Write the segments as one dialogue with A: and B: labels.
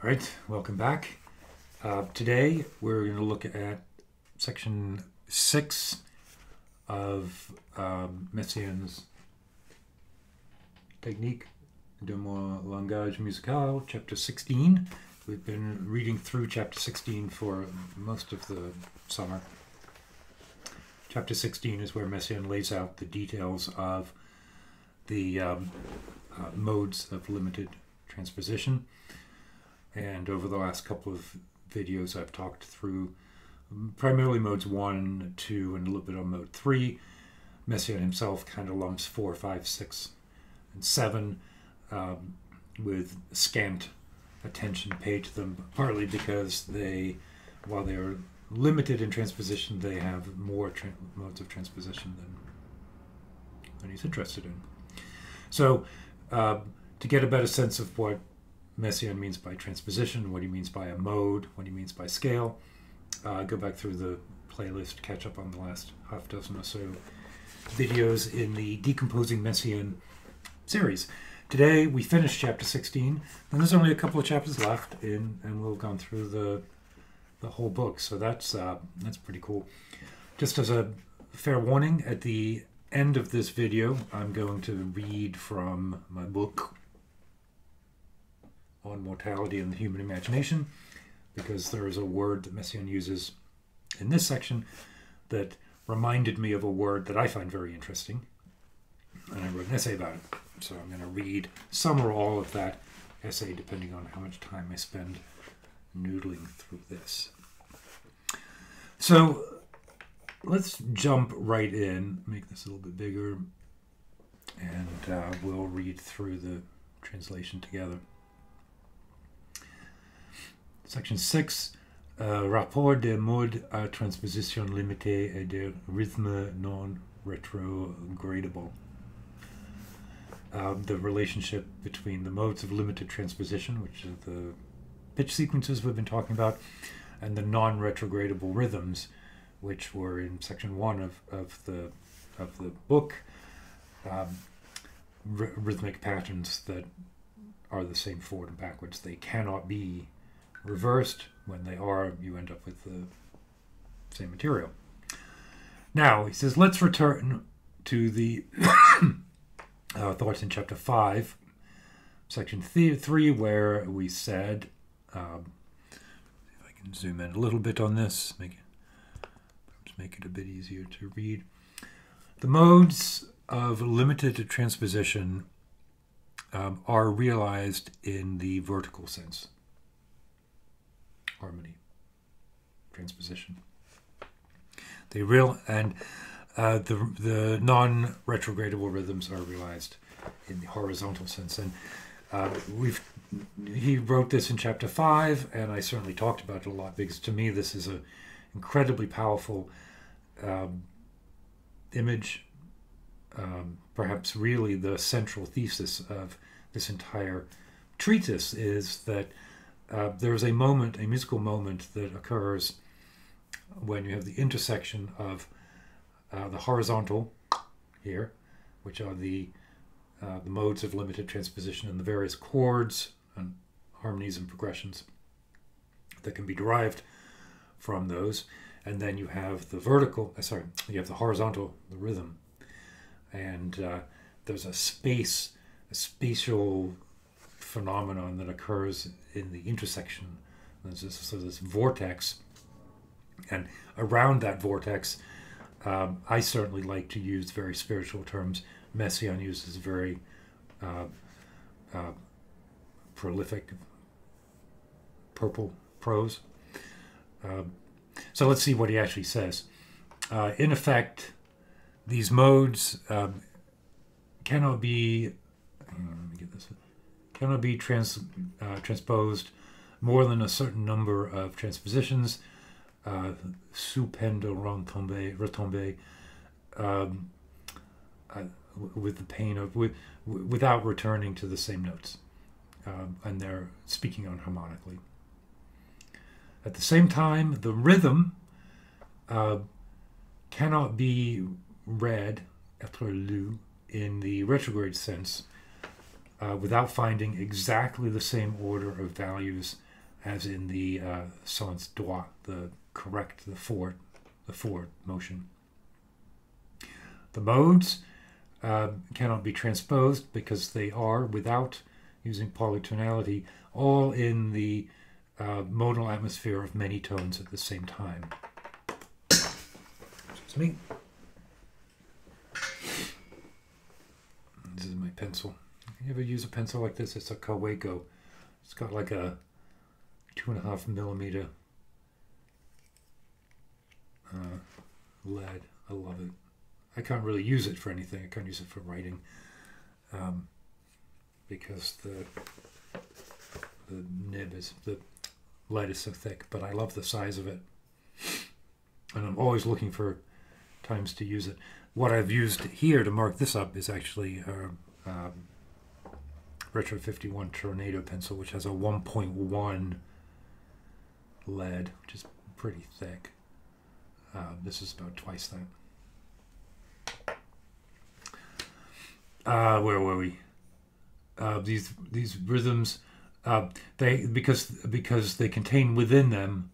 A: All right, welcome back. Today we're going to look at section 6 of Messiaen's Technique de mon langage musical, chapter 16. We've been reading through chapter 16 for most of the summer. Chapter 16 is where Messiaen lays out the details of the modes of limited transposition. And over the last couple of videos, I've talked through primarily modes 1, 2, and a little bit on mode 3. Messiaen himself kind of lumps 4, 5, 6, and 7 with scant attention paid to them, partly because while they are limited in transposition, they have more modes of transposition than he's interested in. So, to get a better sense of what Messiaen means by transposition, what he means by a mode, what he means by scale, go back through the playlist, catch up on the last half dozen or so videos in the Decomposing Messiaen series. Today we finished chapter 16, and there's only a couple of chapters left, and we'll have gone through the whole book, so that's pretty cool. Just as a fair warning, at the end of this video, I'm going to read from my book on mortality and the human imagination, because there is a word that Messiaen uses in this section that reminded me of a word that I find very interesting, and I wrote an essay about it. So I'm going to read some or all of that essay, depending on how much time I spend noodling through this. So let's jump right in, make this a little bit bigger, and we'll read through the translation together. Section 6, rapport des modes à transposition limitée et des rythmes non retrogradable. The relationship between the modes of limited transposition, which are the pitch sequences we've been talking about, and the non-retrogradable rhythms, which were in section 1 of the book, rhythmic patterns that are the same forward and backwards. They cannot be reversed. When they are, you end up with the same material. Now, he says, let's return to the thoughts in chapter 5, section 3, where we said, if I can zoom in a little bit on this, make it a bit easier to read. The modes of limited transposition are realized in the vertical sense. Harmony, transposition. The non-retrogradable rhythms are realized in the horizontal sense, and he wrote this in chapter 5, and I certainly talked about it a lot because to me this is an incredibly powerful image, perhaps really the central thesis of this entire treatise is that there's a musical moment that occurs when you have the intersection of the horizontal here, which are the modes of limited transposition, and the various chords and harmonies and progressions that can be derived from those. And then you have the you have the horizontal, the rhythm, and there's a spatial phenomenon that occurs in the intersection. There's this vortex, and around that vortex, I certainly like to use very spiritual terms. Messiaen uses very prolific purple prose. So let's see what he actually says. In effect, these modes cannot be transposed more than a certain number of transpositions, sous peine de retomber, with the pain of without returning to the same notes, and they're speaking on harmonically. At the same time, the rhythm cannot be read, être lu, in the retrograde sense, without finding exactly the same order of values as in the sens droit, the correct, the forward motion. The modes cannot be transposed because they are, without using polytonality, all in the modal atmosphere of many tones at the same time. Excuse me. This is my pencil. You ever use a pencil like this? It's a Kaweco. It's got like a 2.5 millimeter lead. I love it. I can't really use it for anything. I can't use it for writing because the lead is so thick. But I love the size of it, and I'm always looking for times to use it. What I've used here to mark this up is actually Retro 51 Tornado pencil, which has a 1.1 lead, which is pretty thick. This is about twice that. Where were we? These rhythms, because they contain within them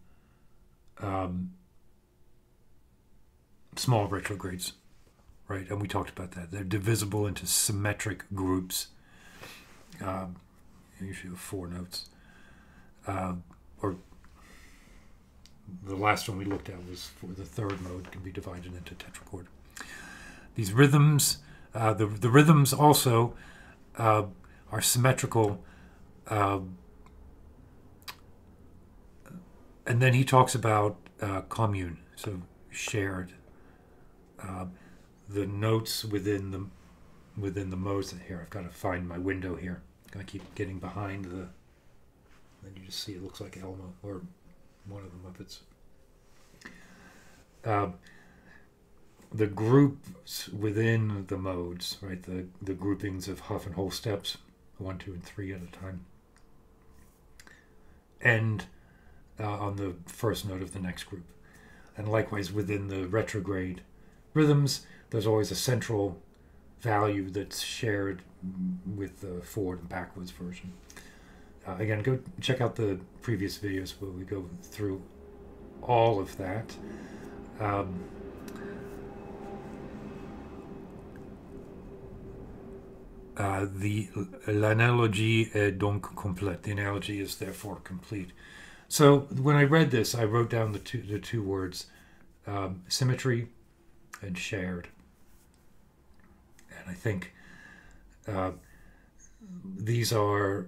A: small retrogrades, right? And we talked about that. They're divisible into symmetric groups. Usually with 4 notes. Or the last one we looked at was for the third mode, can be divided into tetrachord. These rhythms, the rhythms also are symmetrical. And then he talks about commune, so shared. The notes within the modes. Here, I've got to find my window here. I'm going to keep getting behind the... Then you just see it looks like Elmo, or one of the Muppets. The groups within the modes, right? The groupings of half and whole steps, 1, 2, and 3 at a time, end on the first note of the next group. And likewise within the retrograde rhythms, there's always a central value that's shared with the forward and backwards version. Again, go check out the previous videos where we go through all of that. L'analogie est donc complète. The analogy is therefore complete. So when I read this, I wrote down the two words, symmetry and shared. And I think these are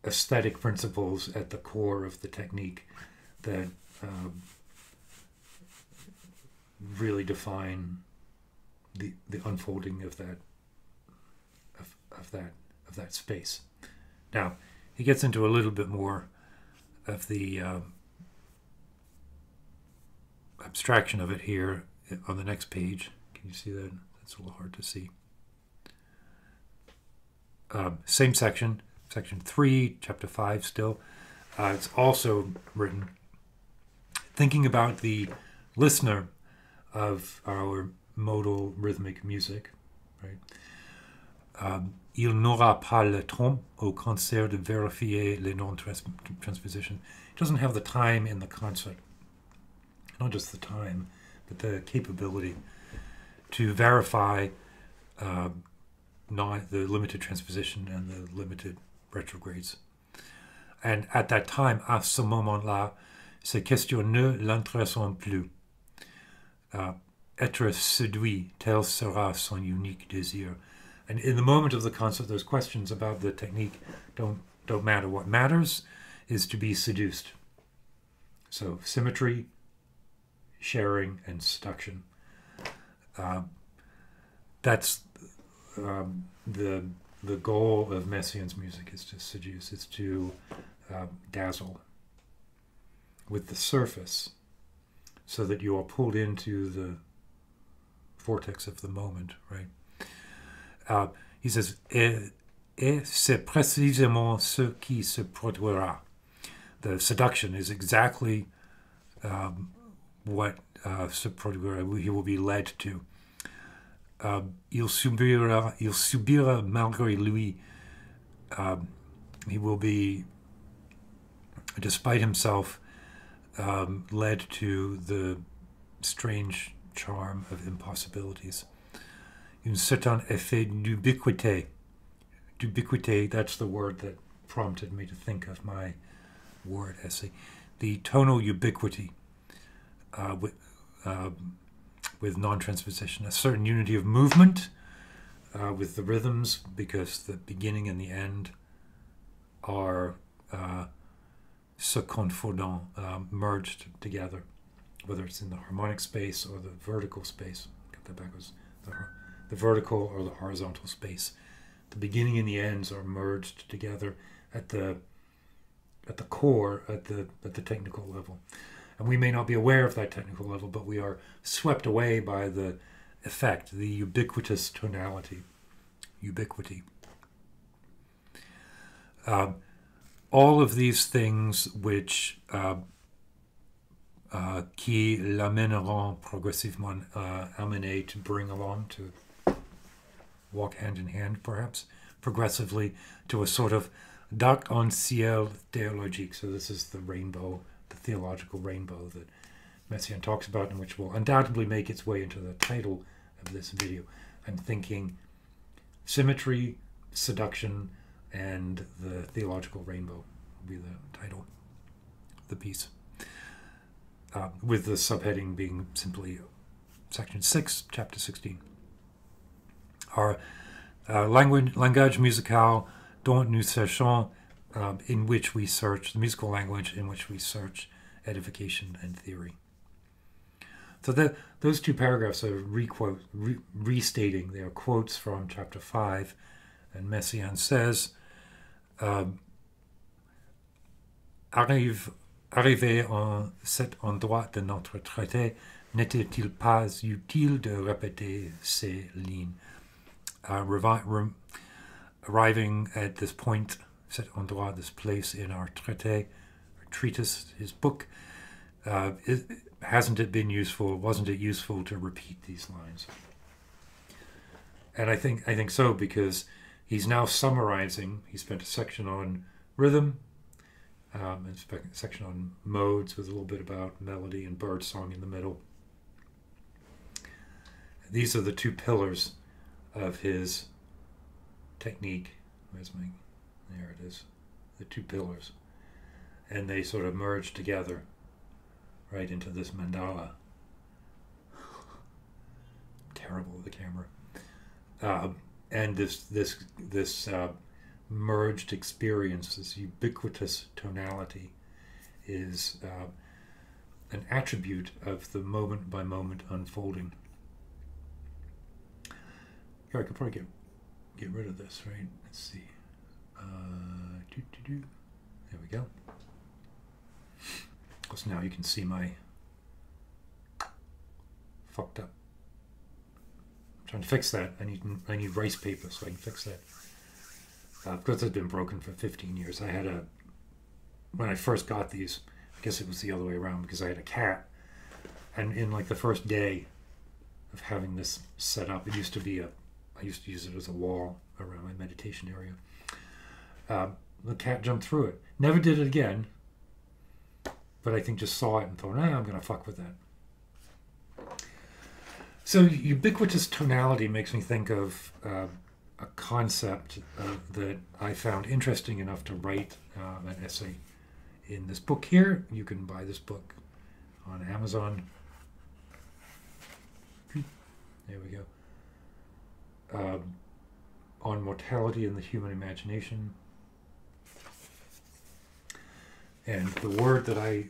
A: aesthetic principles at the core of the technique that really define the unfolding of that space. Now he gets into a little bit more of the abstraction of it here on the next page. Can you see that? That's a little hard to see. Same section, section 3, chapter 5 still. It's also written thinking about the listener of our modal rhythmic music, right? Il n'aura pas le temps au concert de vérifier les non-transpositions. It doesn't have the time in the concert, not just the time, but the capability to verify not the limited transposition and the limited retrogrades. And at that time, à ce moment-là, ces questions ne l'intéressent plus. Être séduit, tel sera son unique désir. And in the moment of the concert, those questions about the technique don't matter. What matters is to be seduced. So symmetry, sharing, and seduction. That's the goal of Messiaen's music, is to seduce, is to dazzle with the surface, so that you are pulled into the vortex of the moment, right? He says, et c'est précisément ce qui se produira. The seduction is exactly what se produira, he will be led to. Il subira malgré lui. He will be despite himself, led to the strange charm of impossibilities. Une certain effet d'ubiquité. D'ubiquité, that's the word that prompted me to think of my word essay. The tonal ubiquity with non-transposition. A certain unity of movement with the rhythms, because the beginning and the end are se confondant, merged together, whether it's in the harmonic space or the vertical space. Got that backwards. The vertical or the horizontal space. The beginning and the ends are merged together at the core, at the technical level. And we may not be aware of that technical level, but we are swept away by the effect, the ubiquitous tonality. Ubiquity. All of these things which qui l'amèneront progressivement amener, to bring along, to walk hand in hand, perhaps, progressively, to a sort of d'arc-en-ciel théologique. So this is the rainbow, the theological rainbow that Messiaen talks about, and which will undoubtedly make its way into the title of this video. I'm thinking Symmetry, Seduction, and the Theological Rainbow will be the title of the piece. With the subheading being simply Section 6, Chapter 16. Our langage musical dont nous cherchons, in which we search, the musical language in which we search edification and theory. So those two paragraphs are restating. They are quotes from Chapter 5, and Messiaen says, Arrivé en cet endroit de notre traité, n'était-il pas utile de répéter ces lignes? Arriving at this point, cet endroit, this place in our traité, our treatise, his book, wasn't it useful to repeat these lines? And I think so, because he's now summarizing. He spent a section on rhythm, and a section on modes with a little bit about melody and bird song in the middle. These are the two pillars of his technique. There it is, the two pillars. And they sort of merge together right into this mandala. Terrible with the camera. And this merged experience, this ubiquitous tonality, is an attribute of the moment by moment unfolding. Here, I could probably get rid of this, right? Let's see. There we go. So now you can see my fucked up. I'm trying to fix that. I need rice paper so I can fix that. Because it's been broken for 15 years. When I first got these, I guess it was the other way around, because I had a cat, and in like the first day of having this set up, I used to use it as a wall around my meditation area. The cat jumped through it. Never did it again, but I think just saw it and thought, I'm going to fuck with that. So ubiquitous tonality makes me think of a concept that I found interesting enough to write an essay in this book here. You can buy this book on Amazon. There we go. On mortality and the human imagination. And the word that I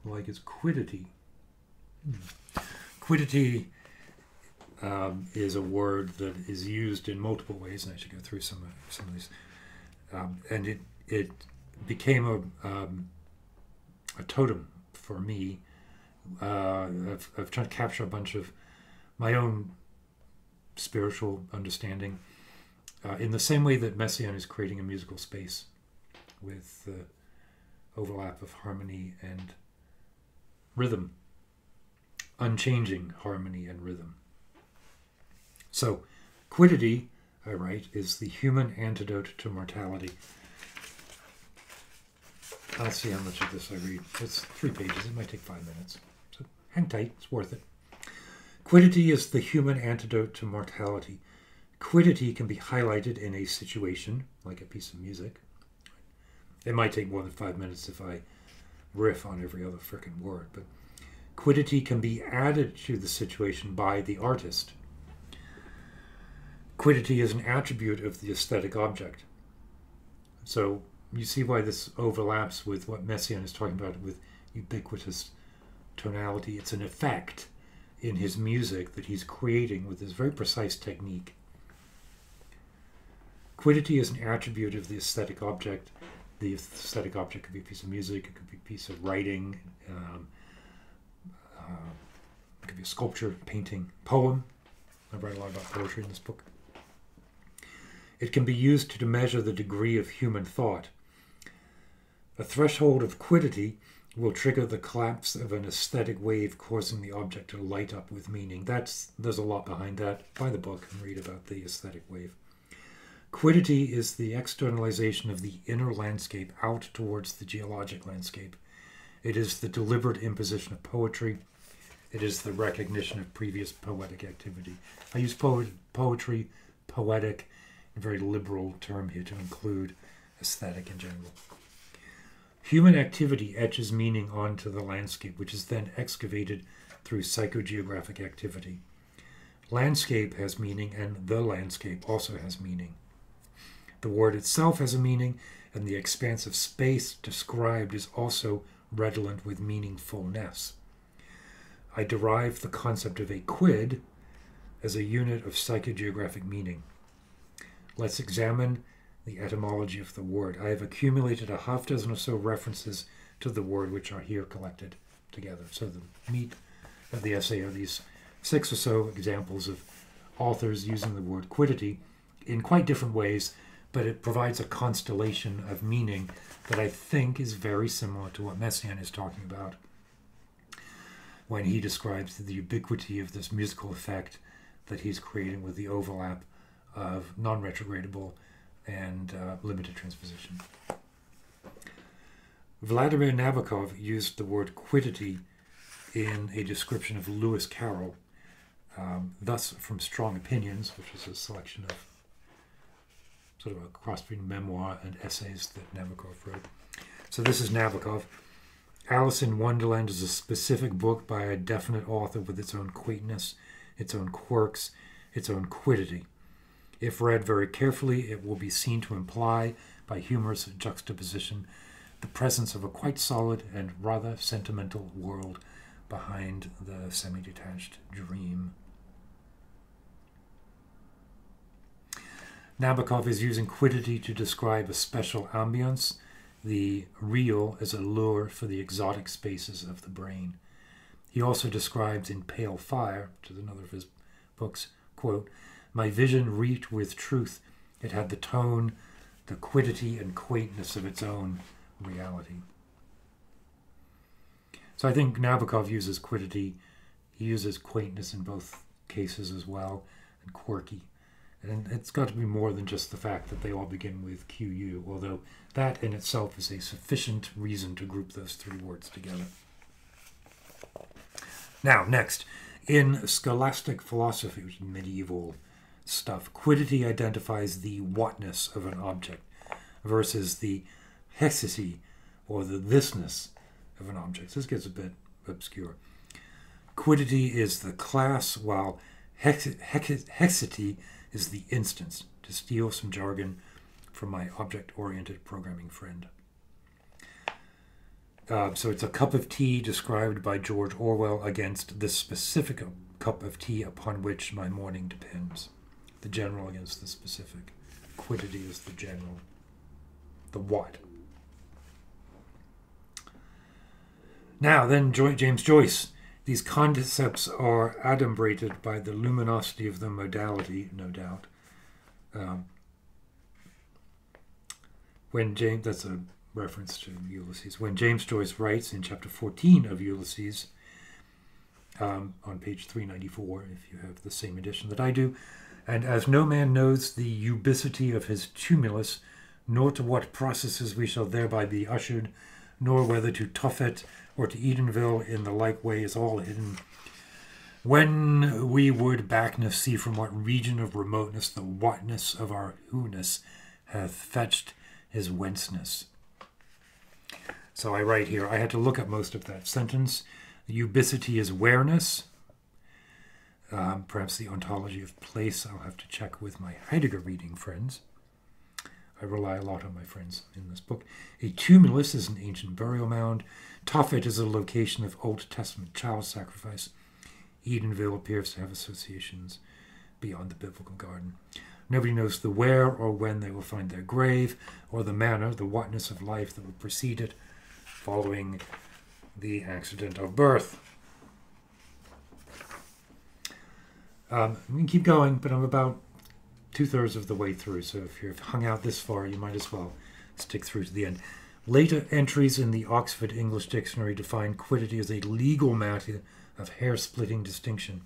A: like is quiddity. Quiddity is a word that is used in multiple ways, and I should go through some of these. And it became a totem for me of trying to capture a bunch of my own spiritual understanding in the same way that Messiaen is creating a musical space with the overlap of harmony and rhythm, unchanging harmony and rhythm. So, quiddity, I write, is the human antidote to mortality. I'll see how much of this I read. It's 3 pages. It might take 5 minutes. So hang tight. It's worth it. Quiddity is the human antidote to mortality. Quiddity can be highlighted in a situation, like a piece of music. It might take more than 5 minutes if I riff on every other frickin' word, but quiddity can be added to the situation by the artist. Quiddity is an attribute of the aesthetic object. So you see why this overlaps with what Messiaen is talking about with ubiquitous tonality. It's an effect in his music that he's creating with this very precise technique. Quiddity is an attribute of the aesthetic object. The aesthetic object could be a piece of music, it could be a piece of writing, it could be a sculpture, painting, poem. I write a lot about poetry in this book. It can be used to measure the degree of human thought. A threshold of quiddity will trigger the collapse of an aesthetic wave, causing the object to light up with meaning. There's a lot behind that. Buy the book and read about the aesthetic wave. Quiddity is the externalization of the inner landscape out towards the geologic landscape. It is the deliberate imposition of poetry. It is the recognition of previous poetic activity. I use poetry, poetic, a very liberal term here to include aesthetic in general. Human activity etches meaning onto the landscape, which is then excavated through psychogeographic activity. Landscape has meaning, and the landscape also has meaning. The word itself has a meaning, and the expanse of space described is also redolent with meaningfulness. I derive the concept of a quid as a unit of psychogeographic meaning. Let's examine the etymology of the word. I have accumulated a half dozen or so references to the word which are here collected together. So the meat of the essay are these 6 or so examples of authors using the word quiddity in quite different ways, but it provides a constellation of meaning that I think is very similar to what Messiaen is talking about when he describes the ubiquity of this musical effect that he's creating with the overlap of non-retrogradable and limited transposition. Vladimir Nabokov used the word quiddity in a description of Lewis Carroll, thus from Strong Opinions, which is a selection of sort of a cross-between memoir and essays that Nabokov wrote. So this is Nabokov. Alice in Wonderland is a specific book by a definite author with its own quaintness, its own quirks, its own quiddity. If read very carefully, it will be seen to imply, by humorous juxtaposition, the presence of a quite solid and rather sentimental world behind the semi-detached dream. Nabokov is using quiddity to describe a special ambience, the real as a lure for the exotic spaces of the brain. He also describes in Pale Fire, which is another of his books, quote, "My vision reeked with truth. It had the tone, the quiddity and quaintness of its own reality." So I think Nabokov uses quiddity. He uses quaintness in both cases as well, and quirky. And it's got to be more than just the fact that they all begin with QU, although that in itself is a sufficient reason to group those 3 words together. Now, next, in scholastic philosophy, which is medieval stuff, quiddity identifies the whatness of an object versus the hexity or the thisness of an object. This gets a bit obscure. Quiddity is the class, while hexity is the instance, to steal some jargon from my object-oriented programming friend. So it's a cup of tea described by George Orwell against the specific cup of tea upon which my morning depends. The general against the specific. Quiddity is the general. The what. Now then, James Joyce. These concepts are adumbrated by the luminosity of the modality, no doubt. That's a reference to Ulysses. When James Joyce writes in chapter 14 of Ulysses, on page 394, if you have the same edition that I do, "And as no man knows the ubicity of his tumulus, nor to what processes we shall thereby be ushered, nor whether to Tophet or to Edenville in the like way is all hidden. When we would backness see from what region of remoteness the whatness of our who-ness hath fetched his whenceness. So I write here, I had to look up most of that sentence. Ubicity is awareness. Perhaps the ontology of place I'll have to check with my Heidegger reading friends. I rely a lot on my friends in this book. A tumulus is an ancient burial mound. Tophet is a location of Old Testament child sacrifice. Edenville appears to have associations beyond the biblical garden. Nobody knows the where or when they will find their grave, or the manner, the whatness of life that will precede it, following the accident of birth. We can keep going, but I'm about 2/3 of the way through, so if you've hung out this far, you might as well stick through to the end. Later entries in the Oxford English Dictionary define quiddity as a legal matter of hair-splitting distinction.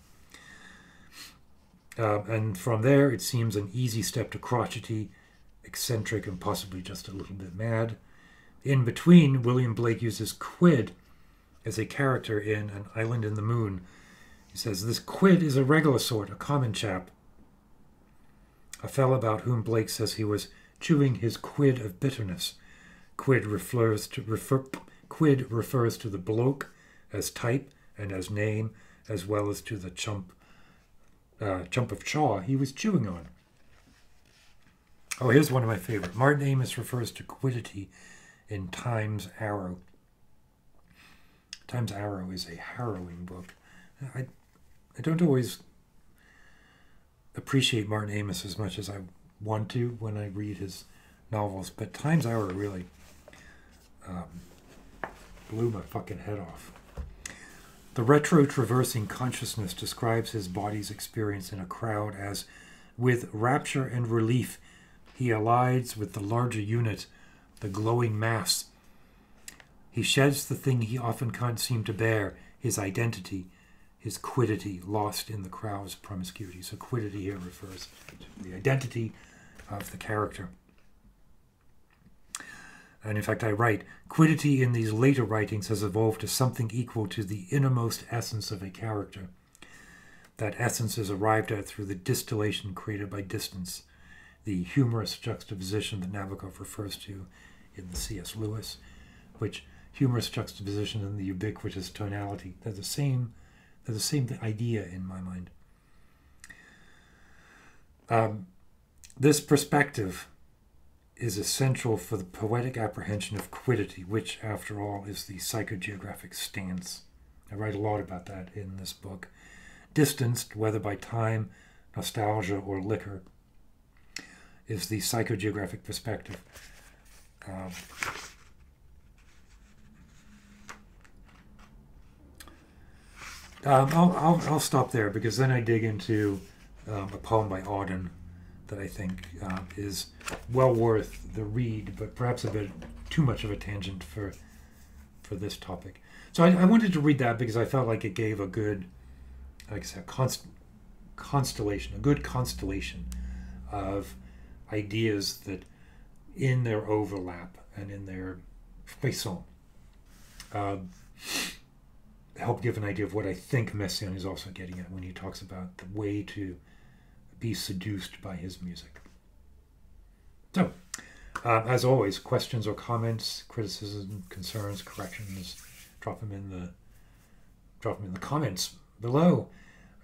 A: And from there, it seems an easy step to crotchety, eccentric, and possibly just a little bit mad. In between, William Blake uses quid as a character in An Island in the Moon. He says, this quid is a regular sort, a common chap. A fellow about whom Blake says he was chewing his quid of bitterness. Quid refers to the bloke as type and as name, as well as to the chump of chaw he was chewing on. Oh, here's one of my favorite. Martin Amis refers to quiddity in Time's Arrow. Time's Arrow is a harrowing book. I don't always appreciate Martin Amis as much as I want to when I read his novels, but Time's Arrow really blew my fucking head off. The retro-traversing consciousness describes his body's experience in a crowd as, with rapture and relief, he allies with the larger unit, the glowing mass. He sheds the thing he often can't seem to bear, his identity, his quiddity, lost in the crowd's promiscuity. So quiddity here refers to the identity of the character. And in fact, I write, quiddity in these later writings has evolved to something equal to the innermost essence of a character. That essence is arrived at through the distillation created by distance, the humorous juxtaposition that Nabokov refers to in the C.S. Lewis, which humorous juxtaposition and the ubiquitous tonality, they're the same idea in my mind. This perspective is essential for the poetic apprehension of quiddity, which, after all, is the psychogeographic stance. I write a lot about that in this book. Distanced, whether by time, nostalgia, or liquor, is the psychogeographic perspective. I'll stop there, because then I dig into a poem by Auden that I think is well worth the read, but perhaps a bit too much of a tangent for this topic. So I wanted to read that because I felt like it gave a good, like I said, constellation, a good constellation of ideas that, in their overlap and in their façon, help give an idea of what I think Messiaen is also getting at when he talks about the way to be seduced by his music. So, as always, questions or comments, criticism, concerns, corrections, drop them in the comments below,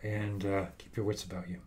A: and keep your wits about you.